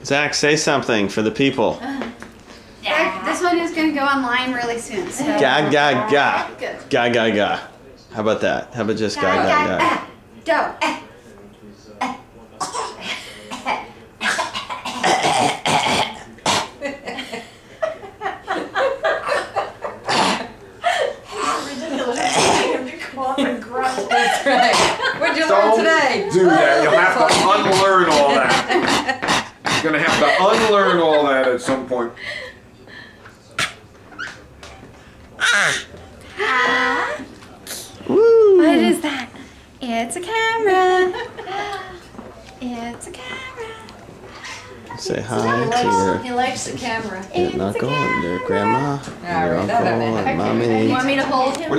Zach, say something for the people. This one is going to go online really soon. So. Ga, ga, ga. Good. Ga, ga, ga. How about that? How about just ga, ga, ga? Go. That's right. What'd you learn today? Do that. You'll have to unlearn all that. You're going to have to unlearn all that at some point. Woo. What is that? It's a camera. It's a camera. Say hi to your He likes the camera. aunt and uncle and your grandma and your Alright, uncle and mommy. You want me to hold him?